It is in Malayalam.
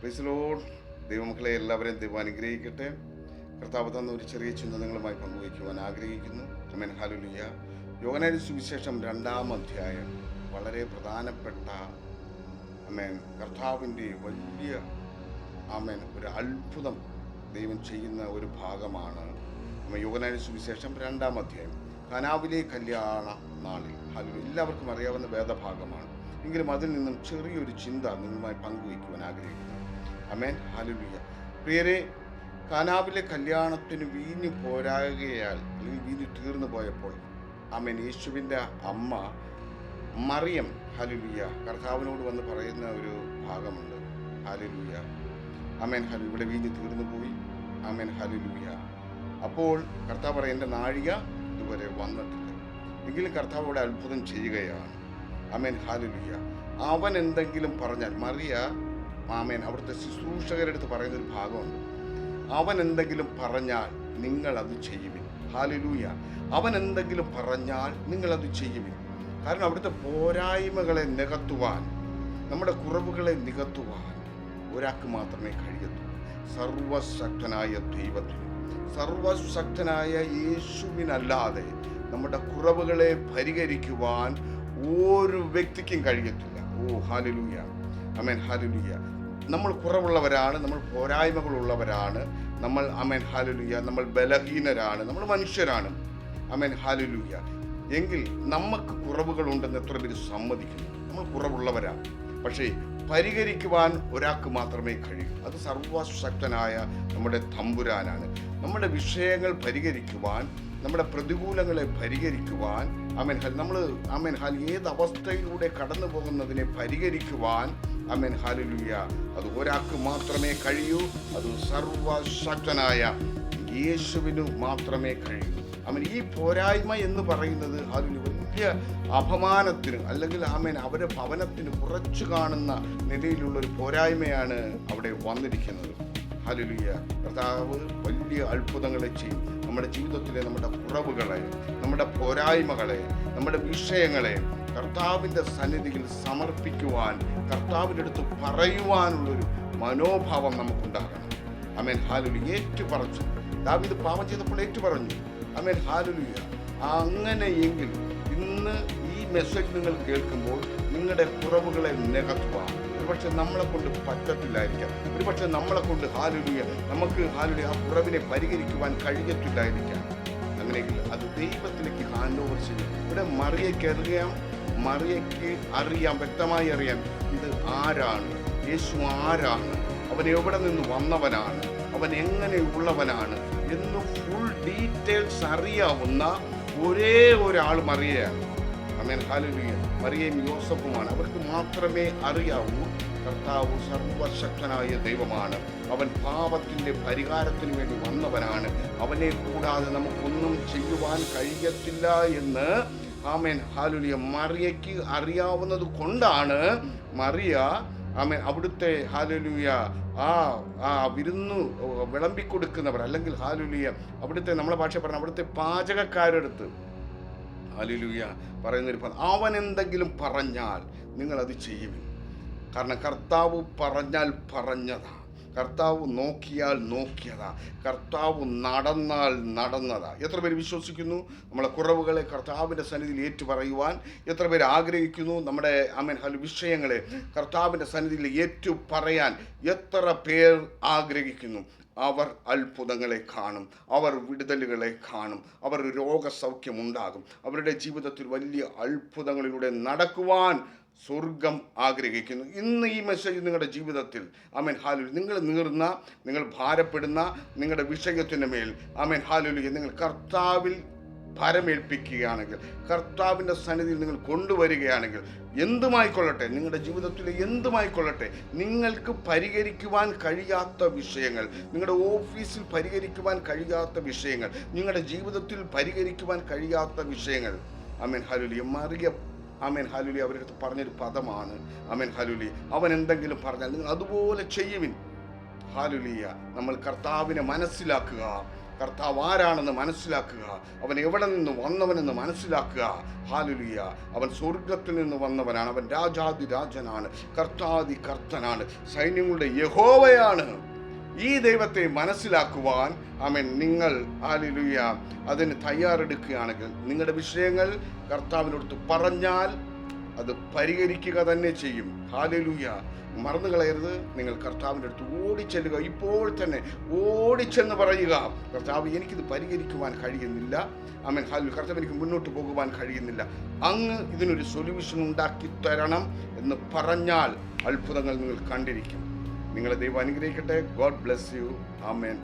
Praise the Lord. ദൈവമക്കളെ എല്ലാവരെയും ദൈവം അനുഗ്രഹിക്കട്ടെ. കർത്താവ് തന്ന ഒരു ചെറിയ ചിന്ത നിങ്ങളുമായി പങ്കുവയ്ക്കുവാൻ ആഗ്രഹിക്കുന്നു. ആമേൻ, ഹല്ലേലൂയ. യോഹന്നാന്റെ സുവിശേഷം 2-ാം അധ്യായം വളരെ പ്രധാനപ്പെട്ട ആമേൻ കർത്താവിൻ്റെ വലിയ ആമേൻ ഒരു അത്ഭുതം ദൈവം ചെയ്യുന്ന ഒരു ഭാഗമാണ്. യോഹന്നാന്റെ സുവിശേഷം 2-ാം അധ്യായം കാനാവിലെ കല്യാണ നാളിൽ. ഹല്ലേലൂയ. എല്ലാവർക്കും അറിയാവുന്ന വേദഭാഗമാണ്. എങ്കിലും അതിൽ നിന്നും ചെറിയൊരു ചിന്ത നിങ്ങളുമായി പങ്കുവയ്ക്കുവാൻ ആഗ്രഹിക്കുന്നു. ആമേൻ, ഹല്ലേലൂയ. പ്രിയരെ, കാനാവിലെ കല്യാണത്തിന് വീഞ്ഞു പോരാകുകയാൽ അല്ലെങ്കിൽ വീഞ്ഞു തീർന്നു പോയപ്പോൾ ആമേൻ യേശുവിൻ്റെ അമ്മ മറിയം ഹല്ലേലൂയ കർത്താവിനോട് വന്ന് പറയുന്ന ഒരു ഭാഗമുണ്ട്. ഹല്ലേലൂയ. ആമേൻ, ഹല്ലേലൂയ. ഇവിടെ വീഞ്ഞു തീർന്നു പോയി. ആമേൻ, ഹല്ലേലൂയ. അപ്പോൾ കർത്താവ് പറയും, എൻ്റെ നാഴിക ഇതുവരെ വന്നിട്ടില്ല. എങ്കിലും കർത്താവ് അവിടെ അത്ഭുതം ചെയ്യുകയാണ്. ആമേൻ, ഹല്ലേലൂയ. അവൻ എന്തെങ്കിലും പറഞ്ഞാൽ, മറിയ ആമേൻ അവിടുത്തെ ശുശ്രൂഷകരെടുത്ത് പറയുന്നൊരു ഭാഗമുണ്ട്. അവൻ എന്തെങ്കിലും പറഞ്ഞാൽ നിങ്ങളത് ചെയ്യുവിൻ. ഹല്ലേലൂയ. അവൻ എന്തെങ്കിലും പറഞ്ഞാൽ നിങ്ങളത് ചെയ്യുവിൻ. കാരണം അവിടുത്തെ പോരായ്മകളെ നികത്തുവാൻ, നമ്മുടെ കുറവുകളെ നികത്തുവാൻ ഒരാൾക്ക് മാത്രമേ കഴിയത്തുള്ളൂ. സർവശക്തനായ ദൈവത്തിന്, സർവശക്തനായ യേശുവിനല്ലാതെ നമ്മുടെ കുറവുകളെ പരിഹരിക്കുവാൻ ഒരു വ്യക്തിക്കും കഴിയത്തില്ല. ഓ ഹല്ലേലൂയ. ആമേൻ, ഹല്ലേലൂയ. നമ്മൾ കുറവുള്ളവരാണ്, നമ്മൾ പോരായ്മകളുള്ളവരാണ്, നമ്മൾ ആമേൻ ഹല്ലേലൂയ നമ്മൾ ബലഹീനരാണ്, നമ്മൾ മനുഷ്യരാണ്. ആമേൻ, ഹല്ലേലൂയ. എങ്കിൽ നമുക്ക് കുറവുകളുണ്ടെന്ന് എത്ര പേര് സമ്മതിക്കുന്നു? നമ്മൾ കുറവുള്ളവരാണ്. പക്ഷേ പരിഹരിക്കുവാൻ ഒരാൾക്ക് മാത്രമേ കഴിയൂ. അത് സർവശക്തനായ നമ്മുടെ തമ്പുരാനാണ്. നമ്മുടെ വിഷയങ്ങൾ പരിഹരിക്കുവാൻ, നമ്മുടെ പ്രതികൂലങ്ങളെ പരിഹരിക്കുവാൻ, നമ്മൾ ഏത് അവസ്ഥയിലൂടെ കടന്നു പോകുന്നതിനെ പരിഹരിക്കുവാൻ ആമേൻ ഹല്ലേലൂയ അത് ഒരാൾക്ക് മാത്രമേ കഴിയൂ. അത് സർവശക്തനായ യേശുവിനു മാത്രമേ കഴിയൂ. ആമേൻ. ഈ പോരായ്മ എന്ന് പറയുന്നത് അതിന് വലിയ അപമാനത്തിന് അല്ലെങ്കിൽ ആമേൻ അവരെ ഭവനത്തിന് കുറച്ചു കാണുന്ന നിലയിലുള്ളൊരു പോരായ്മയാണ് അവിടെ വന്നിരിക്കുന്നത്. ഹല്ലേലൂയ. കർത്താവ് വലിയ അത്ഭുതങ്ങളെ ചെയ്യും. നമ്മുടെ ജീവിതത്തിലെ നമ്മുടെ കുറവുകളെ, നമ്മുടെ പോരായ്മകളെ, നമ്മുടെ വിഷയങ്ങളെ കർത്താവിൻ്റെ സന്നിധിയിൽ സമർപ്പിക്കുവാൻ, കർത്താവിൻ്റെ അടുത്ത് പറയുവാനുള്ളൊരു മനോഭാവം നമുക്കുണ്ടാകണം. ആമേൻ, ഹല്ലേലൂയ. ഏറ്റുപറഞ്ഞു. ദാവീദ് പാപം ചെയ്തപ്പോൾ ഏറ്റുപറഞ്ഞു. ആമേൻ, ഹല്ലേലൂയ. അങ്ങനെയെങ്കിൽ ഇന്ന് ഈ മെസ്സേജ് നിങ്ങൾ കേൾക്കുമ്പോൾ നിങ്ങളുടെ കുറവുകളെ നികത്തുവാൻ ഒരുപക്ഷെ നമ്മളെ കൊണ്ട് പറ്റത്തില്ലായിരിക്കാം. ഒരുപക്ഷെ നമ്മളെ കൊണ്ട് ഹല്ലേലൂയ നമുക്ക് ഹല്ലേലൂയ ആ കുറവിനെ പരിഹരിക്കുവാൻ കഴിയത്തില്ലായിരിക്കാം. അങ്ങനെയെങ്കിൽ അത് ദൈവത്തിലേക്ക് ഹാൻഡ് ഓവർ ചെയ്യും. ഇവിടെ മറിയയ്ക്ക് അറിയാം, വ്യക്തമായി അറിയാം ഇത് ആരാണ്, യേശു ആരാണ്, അവൻ എവിടെ നിന്ന് വന്നവനാണ്, അവൻ എങ്ങനെയുള്ളവനാണ് എന്ന് ഫുൾ ഡീറ്റെയിൽസ് അറിയാവുന്ന ഒരേ ഒരാൾ മറിയയാണ്. ആമേൻ, ഹല്ലേലൂയ. മറിയയും യോസഫുമാണ്. അവർക്ക് മാത്രമേ അറിയാവൂ കർത്താവ് സർവശക്തനായ ദൈവമാണ്. അവൻ പാപത്തിൻ്റെ പരിഹാരത്തിന് വേണ്ടി വന്നവനാണ്. അവനെ കൂടാതെ നമുക്കൊന്നും ചെയ്യുവാൻ കഴിയത്തില്ല എന്ന് ആമേൻ ഹല്ലേലൂയ മറിയയ്ക്ക് അറിയാവുന്നത് കൊണ്ടാണ് മറിയ ആമേൻ അവിടുത്തെ ഹല്ലേലൂയ ആ വിരുന്നു വിളമ്പിക്കൊടുക്കുന്നവർ അല്ലെങ്കിൽ ഹല്ലേലൂയ അവിടുത്തെ നമ്മളെ ഭാഷ പറഞ്ഞ അവിടുത്തെ പാചകക്കാരെടുത്ത് ഹല്ലേലൂയ പറയുന്നൊരു അവൻ എന്തെങ്കിലും പറഞ്ഞാൽ നിങ്ങളത് ചെയ്യുവിൻ. കാരണം കർത്താവ് പറഞ്ഞാൽ പറഞ്ഞതാ, കർത്താവ് നോക്കിയാൽ നോക്കിയതാ, കർത്താവ് നടന്നാൽ നടന്നതാ. എത്ര പേര് വിശ്വസിക്കുന്നു നമ്മളെ കുറവുകളെ കർത്താവിൻ്റെ സന്നിധിയിൽ ഏറ്റുപറയുവാൻ? എത്ര പേര് ആഗ്രഹിക്കുന്നു നമ്മുടെ ആമേൻ വിഷയങ്ങളെ കർത്താവിൻ്റെ സന്നിധിയിൽ ഏറ്റുപറയാൻ? എത്ര പേർ ആഗ്രഹിക്കുന്നു? അവർ അത്ഭുതങ്ങളെ കാണും, അവർ വിടുതലുകളെ കാണും, അവർ രോഗസൗഖ്യമുണ്ടാകും. അവരുടെ ജീവിതത്തിൽ വലിയ അത്ഭുതങ്ങളിലൂടെ നടക്കുവാൻ സ്വർഗം ആഗ്രഹിക്കുന്നു. ഇന്ന് ഈ മെസ്സേജ് നിങ്ങളുടെ ജീവിതത്തിൽ ആമേൻ ഹല്ലേലൂയ നിങ്ങൾ നീറുന്ന, നിങ്ങൾ ഭാരപ്പെടുന്ന നിങ്ങളുടെ വിഷയത്തിന് മേൽ ആമേൻ ഹല്ലേലൂയ നിങ്ങൾ കർത്താവിൽ ഭരമേൽപ്പിക്കുകയാണെങ്കിൽ, കർത്താവിൻ്റെ സന്നിധിയിൽ നിങ്ങൾ കൊണ്ടുവരികയാണെങ്കിൽ, എന്തുമായിക്കൊള്ളട്ടെ, നിങ്ങളുടെ ജീവിതത്തിലെ എന്തുമായിക്കൊള്ളട്ടെ, നിങ്ങൾക്ക് പരിഹരിക്കുവാൻ കഴിയാത്ത വിഷയങ്ങൾ, നിങ്ങളുടെ ഓഫീസിൽ പരിഹരിക്കുവാൻ കഴിയാത്ത വിഷയങ്ങൾ, നിങ്ങളുടെ ജീവിതത്തിൽ പരിഹരിക്കുവാൻ കഴിയാത്ത വിഷയങ്ങൾ, Amen hallelujah Mariya Amen hallelujah അവരുടെ അടുത്ത് പറഞ്ഞൊരു പദമാണ് ആമേൻ ഹല്ലേലൂയ അവൻ എന്തെങ്കിലും പറഞ്ഞാൽ നിങ്ങൾ അതുപോലെ ചെയ്യുവിൻ. ഹല്ലേലൂയ. നമ്മൾ കർത്താവിനെ മനസ്സിലാക്കുക, കർത്താവ് ആരാണെന്ന് മനസ്സിലാക്കുക. അവൻ എവിടെ നിന്ന് വന്നവനെന്ന് മനസ്സിലാക്കുക. ഹല്ലേലൂയ. അവൻ സ്വർഗത്തിൽ നിന്ന് വന്നവനാണ്. അവൻ രാജാതി രാജനാണ്, കർത്താതി കർത്തനാണ്, സൈന്യങ്ങളുടെ യഹോവയാണ്. ഈ ദൈവത്തെ മനസ്സിലാക്കുവാൻ ആമേൻ നിങ്ങൾ ഹല്ലേലൂയ അതിന് തയ്യാറെടുക്കുകയാണെങ്കിൽ, നിങ്ങളുടെ വിഷയങ്ങൾ കർത്താവിനടുത്ത് പറഞ്ഞാൽ അത് പരിഹരിക്കുക തന്നെ ചെയ്യും. ഹല്ലേലൂയ. മറന്നു കളയരുത്. നിങ്ങൾ കർത്താവിൻ്റെ അടുത്ത് ഓടിച്ചെല്ലുക. ഇപ്പോൾ തന്നെ ഓടിച്ചെന്ന് പറയുക, കർത്താവ് എനിക്കിത് പരിഹരിക്കുവാൻ കഴിയുന്നില്ല. ആമേൻ. ഹല്ലേലൂയ. കർത്താവ് എനിക്ക് മുന്നോട്ട് പോകുവാൻ കഴിയുന്നില്ല, അങ്ങ് ഇതിനൊരു സൊല്യൂഷൻ ഉണ്ടാക്കി തരണം എന്ന് പറഞ്ഞാൽ അത്ഭുതങ്ങൾ നിങ്ങൾ കണ്ടിരിക്കും. നിങ്ങളെ ദൈവം അനുഗ്രഹിക്കട്ടെ. God bless you. ആമേൻ.